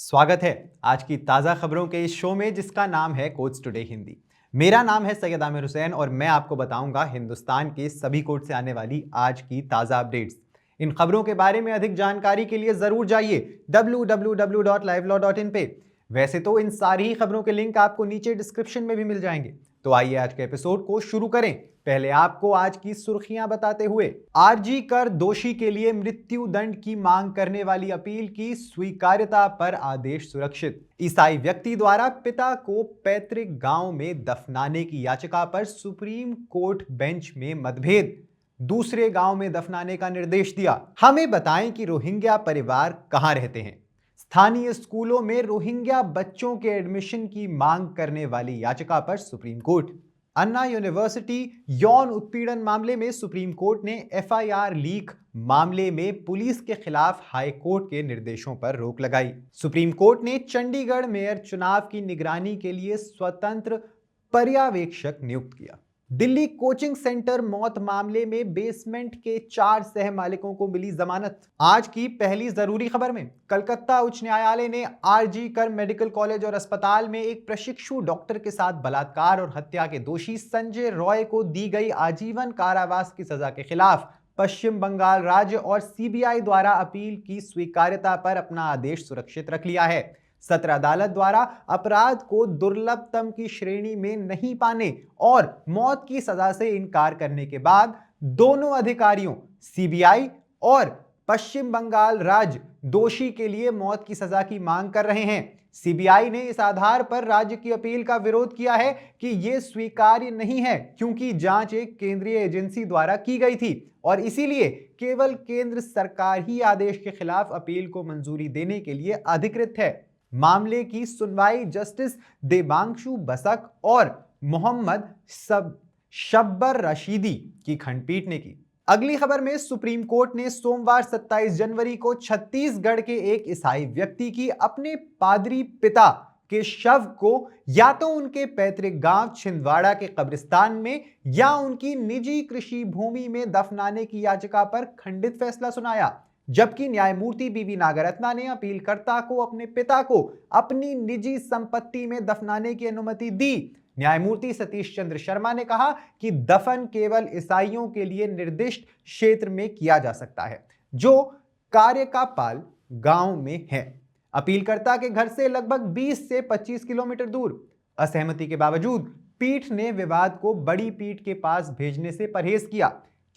स्वागत है आज की ताज़ा खबरों के इस शो में जिसका नाम है कोट्स टुडे हिंदी। मेरा नाम है सैयद आमिर हुसैन और मैं आपको बताऊंगा हिंदुस्तान के सभी कोर्ट से आने वाली आज की ताज़ा अपडेट्स। इन खबरों के बारे में अधिक जानकारी के लिए ज़रूर जाइए www.livelawin पे। वैसे तो इन सारी खबरों के लिंक आपको नीचे डिस्क्रिप्शन में भी मिल जाएंगे। तो आइए आज के एपिसोड को शुरू करें। पहले आपको आज की सुर्खियां बताते हुए आरजी कर दोषी के लिए मृत्यु दंड की मांग करने वाली अपील की स्वीकार्यता पर आदेश सुरक्षित। ईसाई व्यक्ति द्वारा पिता को पैतृक गांव में दफनाने की याचिका पर सुप्रीम कोर्ट बेंच में मतभेद, दूसरे गांव में दफनाने का निर्देश दिया। हमें बताएं कि रोहिंग्या परिवार कहां रहते हैं। स्थानीय स्कूलों में रोहिंग्या बच्चों के एडमिशन की मांग करने वाली याचिका पर सुप्रीम कोर्ट। अन्ना यूनिवर्सिटी यौन उत्पीड़न मामले में सुप्रीम कोर्ट ने एफआईआर लीक मामले में पुलिस के खिलाफ हाई कोर्ट के निर्देशों पर रोक लगाई। सुप्रीम कोर्ट ने चंडीगढ़ मेयर चुनाव की निगरानी के लिए स्वतंत्र पर्यवेक्षक नियुक्त किया। दिल्ली कोचिंग सेंटर मौत मामले में बेसमेंट के 4 सह मालिकों को मिली जमानत। आज की पहली जरूरी खबर में कलकत्ता उच्च न्यायालय ने आरजी कर मेडिकल कॉलेज और अस्पताल में एक प्रशिक्षु डॉक्टर के साथ बलात्कार और हत्या के दोषी संजय रॉय को दी गई आजीवन कारावास की सजा के खिलाफ पश्चिम बंगाल राज्य और सीबीआई द्वारा अपील की स्वीकार्यता पर अपना आदेश सुरक्षित रख लिया है। सत्र अदालत द्वारा अपराध को दुर्लभतम की श्रेणी में नहीं पाने और मौत की सजा से इनकार करने के बाद दोनों अधिकारियों सीबीआई और पश्चिम बंगाल राज्य दोषी के लिए मौत की सजा की मांग कर रहे हैं। सीबीआई ने इस आधार पर राज्य की अपील का विरोध किया है कि यह स्वीकार्य नहीं है क्योंकि जांच एक केंद्रीय एजेंसी द्वारा की गई थी और इसीलिए केवल केंद्र सरकार ही आदेश के खिलाफ अपील को मंजूरी देने के लिए अधिकृत है। मामले की सुनवाई जस्टिस देबांशु बसक और मोहम्मद शब्बर रशीदी की खंडपीठ ने की। अगली खबर में सुप्रीम कोर्ट ने सोमवार 27 जनवरी को छत्तीसगढ़ के एक ईसाई व्यक्ति की अपने पादरी पिता के शव को या तो उनके पैतृक गांव छिंदवाड़ा के कब्रिस्तान में या उनकी निजी कृषि भूमि में दफनाने की याचिका पर खंडित फैसला सुनाया, जबकि न्यायमूर्ति बीवी नागरत्ना ने अपीलकर्ता को अपने पिता को अपनी निजी संपत्ति में दफनाने की अनुमति दी। न्यायमूर्ति सतीश चंद्र शर्मा ने कहा कि दफन केवल ईसाइयों के लिए निर्दिष्ट क्षेत्र में किया जा सकता है जो कार्यकापाल गांव में है, अपीलकर्ता के घर से लगभग 20 से 25 किलोमीटर दूर। असहमति के बावजूद पीठ ने विवाद को बड़ी पीठ के पास भेजने से परहेज किया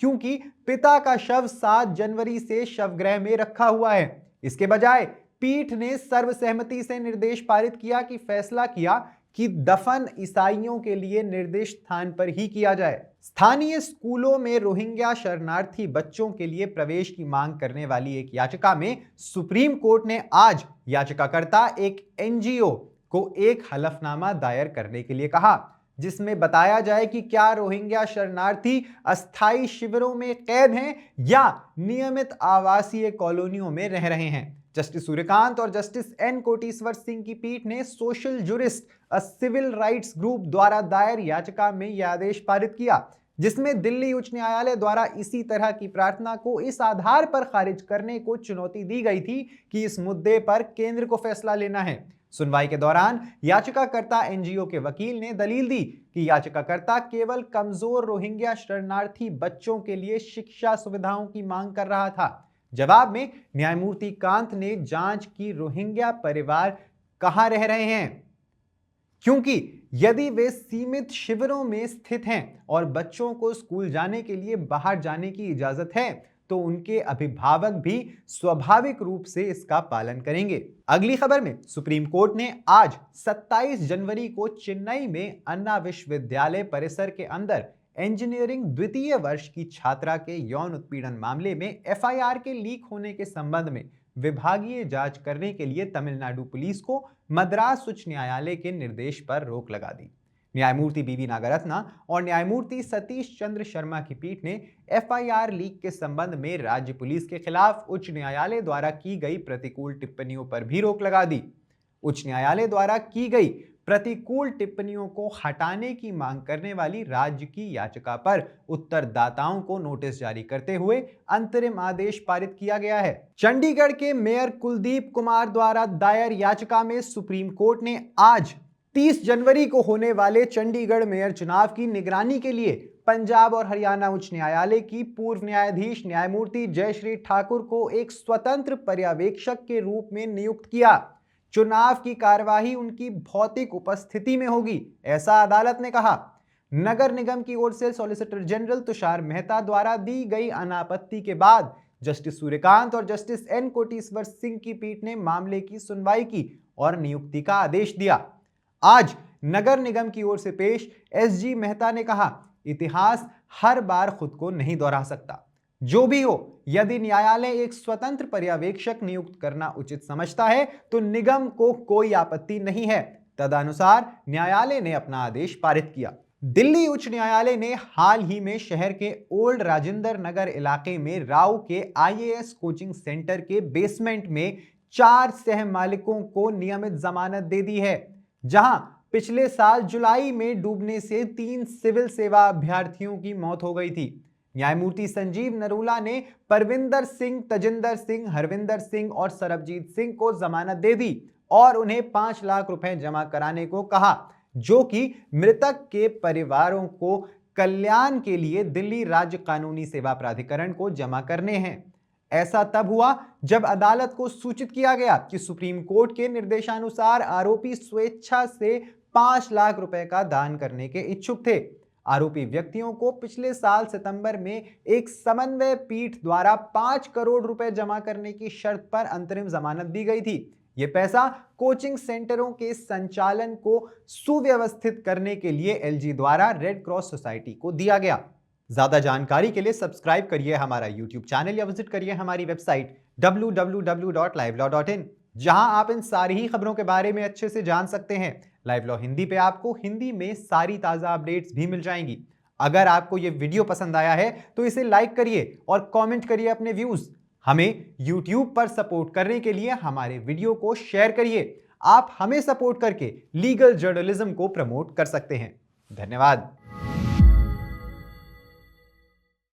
क्योंकि पिता का शव 7 जनवरी से शवगृह में रखा हुआ है। इसके बजाय पीठ ने सर्वसहमति से निर्देश पारित किया कि फैसला किया कि दफन ईसाइयों के लिए निर्दिष्ट स्थान पर ही किया जाए। स्थानीय स्कूलों में रोहिंग्या शरणार्थी बच्चों के लिए प्रवेश की मांग करने वाली एक याचिका में सुप्रीम कोर्ट ने आज याचिकाकर्ता एक एनजीओ को एक हलफनामा दायर करने के लिए कहा जिसमें बताया जाए कि क्या रोहिंग्या शरणार्थी अस्थायी शिविरों में कैद हैं या नियमित आवासीय कॉलोनियों में रह रहे हैं। जस्टिस सूर्यकांत और जस्टिस एन कोटेश्वर सिंह की पीठ ने social jurist a civil rights group द्वारा दायर याचिका में यह आदेश पारित किया जिसमें दिल्ली उच्च न्यायालय द्वारा इसी तरह की प्रार्थना को इस आधार पर खारिज करने को चुनौती दी गई थी कि इस मुद्दे पर केंद्र को फैसला लेना है। सुनवाई के दौरान याचिकाकर्ता एनजीओ के वकील ने दलील दी कि याचिकाकर्ता केवल कमजोर रोहिंग्या शरणार्थी बच्चों के लिए शिक्षा सुविधाओं की मांग कर रहा था। जवाब में न्यायमूर्ति कांत ने जांच की रोहिंग्या परिवार कहां रह रहे हैं क्योंकि यदि वे सीमित शिविरों में स्थित हैं और बच्चों को स्कूल जाने के लिए बाहर जाने की इजाजत है तो उनके अभिभावक भी स्वाभाविक रूप से इसका पालन करेंगे। अगली खबर में सुप्रीम कोर्ट ने आज 27 जनवरी को चेन्नई में अन्ना विश्वविद्यालय परिसर के अंदर इंजीनियरिंग द्वितीय वर्ष की छात्रा के यौन उत्पीड़न मामले में एफआईआर के लीक होने के संबंध में विभागीय जांच करने के लिए तमिलनाडु पुलिस को मद्रास उच्च न्यायालय के निर्देश पर रोक लगा दी। न्यायमूर्ति बीवी नागरत्ना और न्यायमूर्ति सतीश चंद्र शर्मा की पीठ ने एफआईआर लीक के संबंध में राज्य पुलिस के खिलाफ उच्च न्यायालय द्वारा की गई प्रतिकूल टिप्पणियों पर भी रोक लगा दी। उच्च न्यायालय द्वारा की गई प्रतिकूल टिप्पणियों को हटाने की मांग करने वाली राज्य की याचिका पर उत्तरदाताओं को नोटिस जारी करते हुए अंतरिम आदेश पारित किया गया है। चंडीगढ़ के मेयर कुलदीप कुमार द्वारा दायर याचिका में सुप्रीम कोर्ट ने आज 30 जनवरी को होने वाले चंडीगढ़ मेयर चुनाव की निगरानी के लिए पंजाब और हरियाणा उच्च न्यायालय की पूर्व न्यायाधीश न्यायमूर्ति जयश्री ठाकुर को एक स्वतंत्र पर्यवेक्षक के रूप में नियुक्त किया। चुनाव की कार्यवाही उनकी भौतिक उपस्थिति में होगी, ऐसा अदालत ने कहा। नगर निगम की ओर से सॉलिसिटर जनरल तुषार मेहता द्वारा दी गई अनापत्ति के बाद जस्टिस सूर्यकांत और जस्टिस एन कोटेश्वर सिंह की पीठ ने मामले की सुनवाई की और नियुक्ति का आदेश दिया। आज नगर निगम की ओर से पेश एसजी मेहता ने कहा, इतिहास हर बार खुद को नहीं दोहरा सकता। जो भी हो, यदि न्यायालय एक स्वतंत्र पर्यवेक्षक नियुक्त करना उचित समझता है तो निगम को कोई आपत्ति नहीं है। तदनुसार न्यायालय ने अपना आदेश पारित किया। दिल्ली उच्च न्यायालय ने हाल ही में शहर के ओल्ड राजेंद्र नगर इलाके में राव के आईएएस कोचिंग सेंटर के बेसमेंट में 4 सह मालिकों को नियमित जमानत दे दी है, जहां पिछले साल जुलाई में डूबने से 3 सिविल सेवा अभ्यर्थियों की मौत हो गई थी। न्यायमूर्ति संजीव नरूला ने परविंदर सिंह, तजिंदर सिंह, हरविंदर सिंह और सरबजीत सिंह को जमानत दे दी और उन्हें 5 लाख रुपए जमा कराने को कहा, जो कि मृतक के परिवारों को कल्याण के लिए दिल्ली राज्य कानूनी सेवा प्राधिकरण को जमा करने हैं। ऐसा तब हुआ जब अदालत को सूचित किया गया कि सुप्रीम कोर्ट के निर्देशानुसार आरोपी स्वेच्छा से 5 लाख रुपए का दान करने के इच्छुक थे। आरोपी व्यक्तियों को पिछले साल सितंबर में एक समन्वय पीठ द्वारा 5 करोड़ रुपए जमा करने की शर्त पर अंतरिम जमानत दी गई थी। यह पैसा कोचिंग सेंटरों के संचालन को सुव्यवस्थित करने के लिए एलजी द्वारा रेड क्रॉस सोसाइटी को दिया गया। ज्यादा जानकारी के लिए सब्सक्राइब करिए हमारा यूट्यूब चैनल या विजिट करिए हमारी वेबसाइट www.livelawin, जहां आप इन सारी ही खबरों के बारे में अच्छे से जान सकते हैं। लाइव लॉ हिंदी पे आपको हिंदी में सारी ताजा अपडेट्स भी मिल जाएंगी। अगर आपको ये वीडियो पसंद आया है तो इसे लाइक करिए और कमेंट करिए अपने व्यूज। हमें यूट्यूब पर सपोर्ट करने के लिए हमारे वीडियो को शेयर करिए। आप हमें सपोर्ट करके लीगल जर्नलिज्म को प्रमोट कर सकते हैं। धन्यवाद।